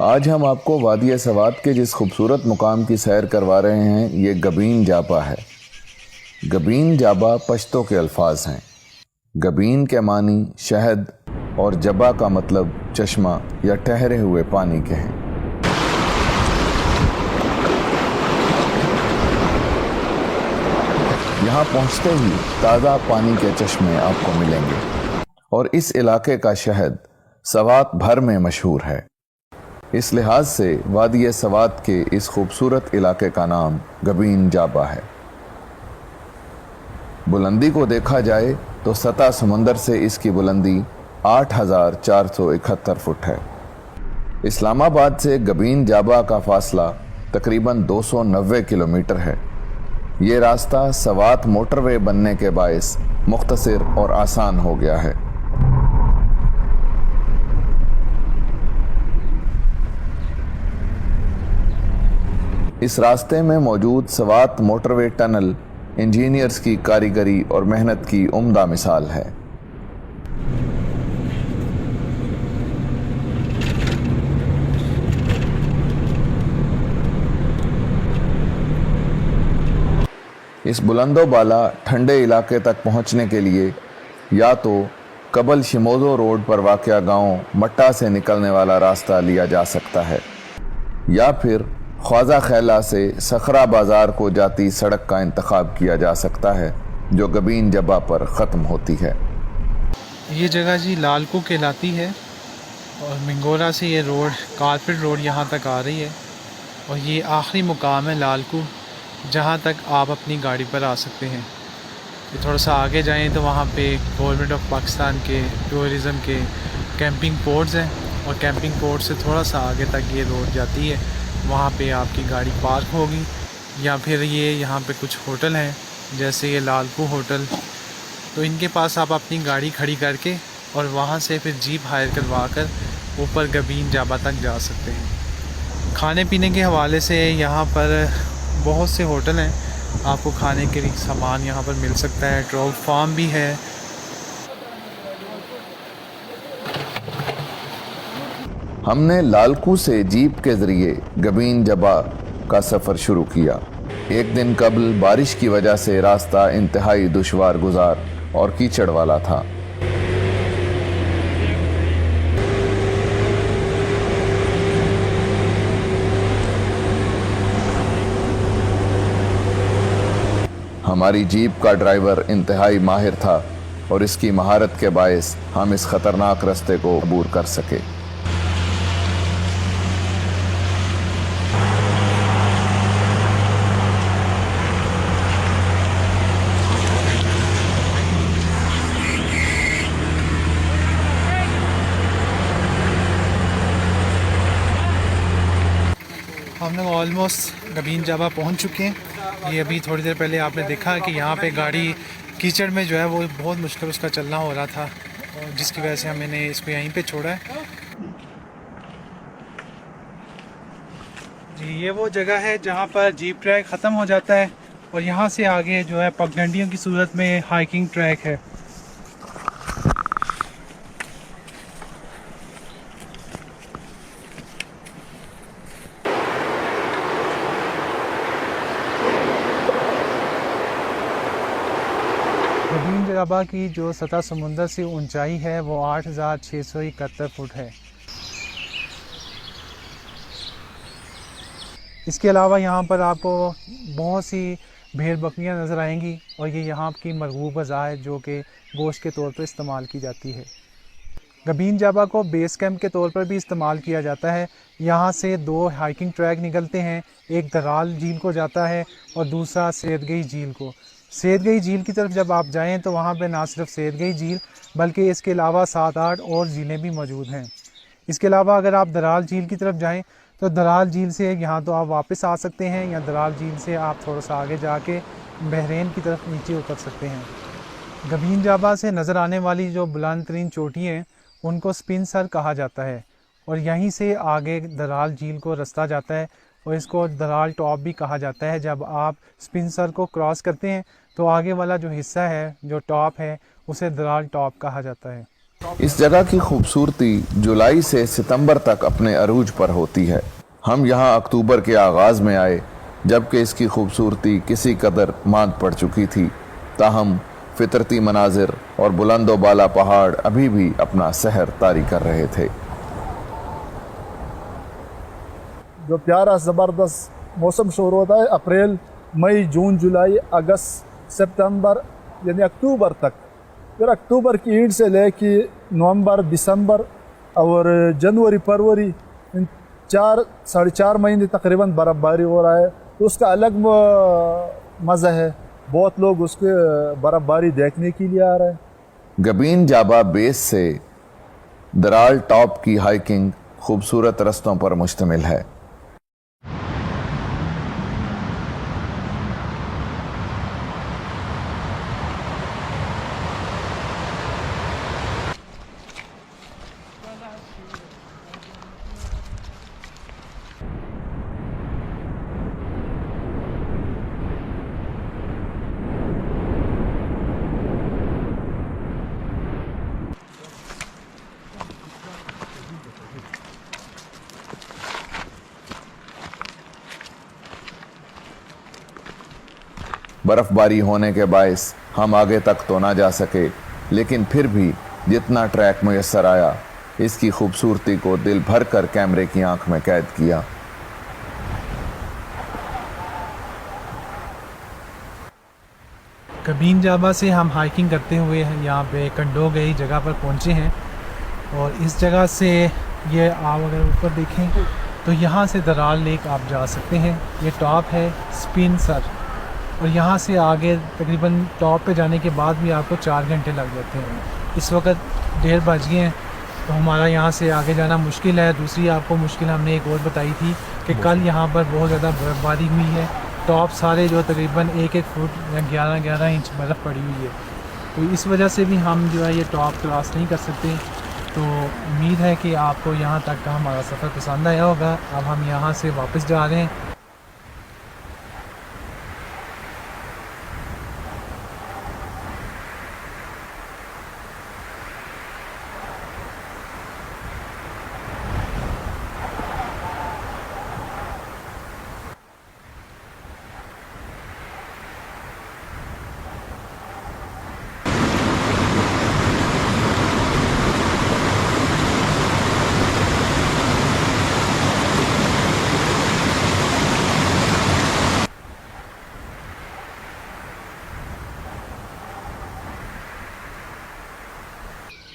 आज हम आपको वादिय सवात के जिस खूबसूरत मुकाम की सैर करवा रहे हैं ये गबीन जाबा है। गबीन जाबा पश्तो के अल्फाज हैं। गबीन के मानी शहद और जबा का मतलब चश्मा या ठहरे हुए पानी के हैं। यहाँ पहुँचते ही ताज़ा पानी के चश्मे आपको मिलेंगे और इस इलाके का शहद सवात भर में मशहूर है। इस लिहाज से वादिय सवात के इस खूबसूरत इलाके का नाम गबीन जाबा है। बुलंदी को देखा जाए तो सतह समंदर से इसकी बुलंदी 8,471 फुट है। इस्लामाबाद से गबीन जाबा का फासला तकरीबन 290 किलोमीटर है। ये रास्ता सवात मोटरवे बनने के बायस मुख्तसर और आसान हो गया है। इस रास्ते में मौजूद सवात मोटरवे टनल इंजीनियर्स की कारीगरी और मेहनत की उम्दा मिसाल है। इस बुलंदो बाला ठंडे इलाके तक पहुंचने के लिए या तो कबल शिमोजो रोड पर वाक़या गांव मट्टा से निकलने वाला रास्ता लिया जा सकता है या फिर ख्वाजा खैला से सखरा बाज़ार को जाती सड़क का इंतखाब किया जा सकता है जो गबीन जबा पर ख़त्म होती है। ये जगह जी लालकू कहलाती है और मिंगोरा से ये रोड कारपेट रोड यहाँ तक आ रही है और ये आखिरी मुकाम है लालकू जहाँ तक आप अपनी गाड़ी पर आ सकते हैं। ये थोड़ा सा आगे जाएं तो वहाँ पे गवर्नमेंट ऑफ पाकिस्तान के टूरिज़म के कैंपिंग पोर्ट्स हैं और कैंपिंग पोर्ट से थोड़ा सा आगे तक ये रोड जाती है। वहाँ पे आपकी गाड़ी पार्क होगी या फिर ये यहाँ पे कुछ होटल हैं जैसे ये लालकू होटल, तो इनके पास आप अपनी गाड़ी खड़ी करके और वहाँ से फिर जीप हायर करवा कर ऊपर गबीन जाबा तक जा सकते हैं। खाने पीने के हवाले से यहाँ पर बहुत से होटल हैं, आपको खाने के लिए सामान यहाँ पर मिल सकता है। ट्राउट फार्म भी है। हमने लालकू से जीप के ज़रिए गबीन जबा का सफ़र शुरू किया। एक दिन कबल बारिश की वजह से रास्ता इंतहाई दुश्वार गुजार और कीचड़ वाला था। हमारी जीप का ड्राइवर इंतहाई माहिर था और इसकी महारत के बायस हम इस ख़तरनाक रास्ते को अबूर कर सके। हम लोग ऑलमोस्ट गबीन जाबा पहुंच चुके हैं। ये अभी थोड़ी देर पहले आपने देखा कि यहाँ पे गाड़ी कीचड़ में जो है वो बहुत मुश्किल उसका चलना हो रहा था और जिसकी वजह से मैंने इसको यहीं पे छोड़ा है। जी ये वो जगह है जहाँ पर जीप ट्रैक ख़त्म हो जाता है और यहाँ से आगे जो है पगडंडियों की सूरत में हाइकिंग ट्रैक है। गबीन जाबा की जो सतह समुंदर से ऊंचाई है वो 8,671 फुट है। इसके अलावा यहाँ पर आपको बहुत सी भेड़ बकरियाँ नज़र आएंगी और ये यहाँ की मरगूब ग़ज़ा है जो कि गोश्त के तौर पर इस्तेमाल की जाती है। गबीन जाबा को बेस कैंप के तौर पर भी इस्तेमाल किया जाता है। यहाँ से दो हाइकिंग ट्रैक निकलते हैं, एक दराल झील को जाता है और दूसरा सैदगई झील को। सैदगई झील की तरफ जब आप जाएं तो वहाँ पे ना सिर्फ सैदगई झील बल्कि इसके अलावा 7-8 और झीलें भी मौजूद हैं। इसके अलावा अगर आप दराल झील की तरफ जाएं तो दराल झील से यहाँ तो आप वापस आ सकते हैं या दराल झील से आप थोड़ा सा आगे जाके बहरीन की तरफ नीचे उतर सकते हैं। गबीन जाबा से नज़र आने वाली जो बुलंद तरीन चोटी हैं उनको स्पिन सर कहा जाता है और यहीं से आगे दराल झील को रास्ता जाता है और इसको दराल टॉप भी कहा जाता है। जब आप स्पिन सर को क्रॉस करते हैं तो आगे वाला जो हिस्सा है जो टॉप है उसे दराल टॉप कहा जाता है। इस जगह की खूबसूरती जुलाई से सितंबर तक अपने अरूज पर होती है। हम यहाँ अक्टूबर के आगाज में आए, जबकि इसकी खूबसूरती किसी कदर मांद पड़ चुकी थी। ताहम फितरती मनाजिर और बुलंदो बाला पहाड़ अभी भी अपना सहर तारी कर रहे थे। जो प्यारा ज़बरदस्त मौसम शुरू होता है अप्रैल, मई, जून, जुलाई, अगस्त, सितंबर यानी अक्टूबर तक। फिर अक्टूबर की ईद से लेके नवंबर, दिसंबर और जनवरी, फरवरी, इन 4-4.5 महीने तकरीबन बर्फ़बारी हो रहा है। तो उसका अलग मज़ा है, बहुत लोग उसके बर्फ़बारी देखने के लिए आ रहे हैं। गबीन जाबा बेस से दराल टॉप की हाइकिंग खूबसूरत रस्तों पर मुश्तमिल है। बर्फबारी होने के बायस हम आगे तक तो ना जा सके, लेकिन फिर भी जितना ट्रैक मुयस्सर आया, इसकी खूबसूरती को दिल भर कर कैमरे की आंख में कैद किया। गबीन जाबा से हम हाइकिंग करते हुए यहाँ पे कंडो गई जगह पर पहुँचे हैं। और इस जगह से ये आप अगर ऊपर देखें तो यहाँ से दराल लेक आप जा सकते हैं। ये टॉप है स्पिनसर, और यहाँ से आगे तकरीबन टॉप पे जाने के बाद भी आपको 4 घंटे लग जाते हैं। इस वक्त 1:30 बज गए हैं, तो हमारा यहाँ से आगे जाना मुश्किल है। दूसरी आपको मुश्किल हमने एक और बताई थी कि कल यहाँ पर बहुत ज़्यादा बर्फ़बारी हुई है। टॉप सारे जो तकरीबन 1-1 फुट या 11-11 इंच बर्फ़ पड़ी हुई है, तो इस वजह से भी हम जो है ये टॉप क्रॉस नहीं कर सकते। तो उम्मीद है कि आपको यहाँ तक का हमारा सफ़र पसंद आया होगा। अब हम यहाँ से वापस जा रहे हैं।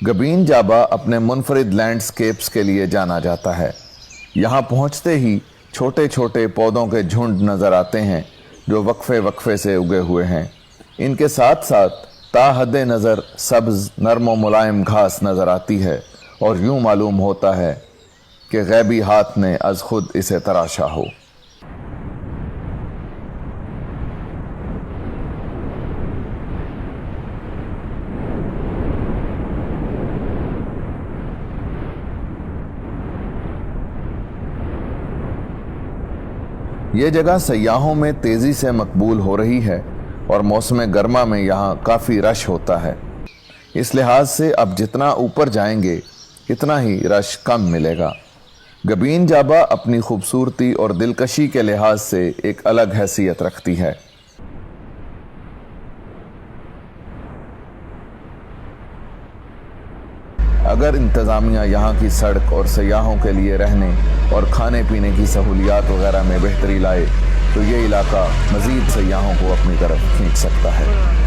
गबीन जाबा अपने मुनफरिद लैंडस्केप्स के लिए जाना जाता है। यहाँ पहुँचते ही छोटे छोटे पौधों के झुंड नज़र आते हैं जो वक्फे वक्फे से उगे हुए हैं। इनके साथ साथ ताहद नज़र सब्ज़ नरम मुलायम घास नज़र आती है, और यूँ मालूम होता है कि गैबी हाथ ने अज खुद इसे तराशा हो। ये जगह सयाहों में तेज़ी से मकबूल हो रही है, और मौसम गर्मा में यहाँ काफ़ी रश होता है। इस लिहाज से अब जितना ऊपर जाएंगे इतना ही रश कम मिलेगा। गबीन जाबा अपनी खूबसूरती और दिलकशी के लिहाज से एक अलग हैसियत रखती है। अगर इंतज़ामिया यहाँ की सड़क और सयाहों के लिए रहने और खाने पीने की सहूलियात वगैरह में बेहतरी लाए तो ये इलाका मज़ीद सयाहों को अपनी तरफ खींच सकता है।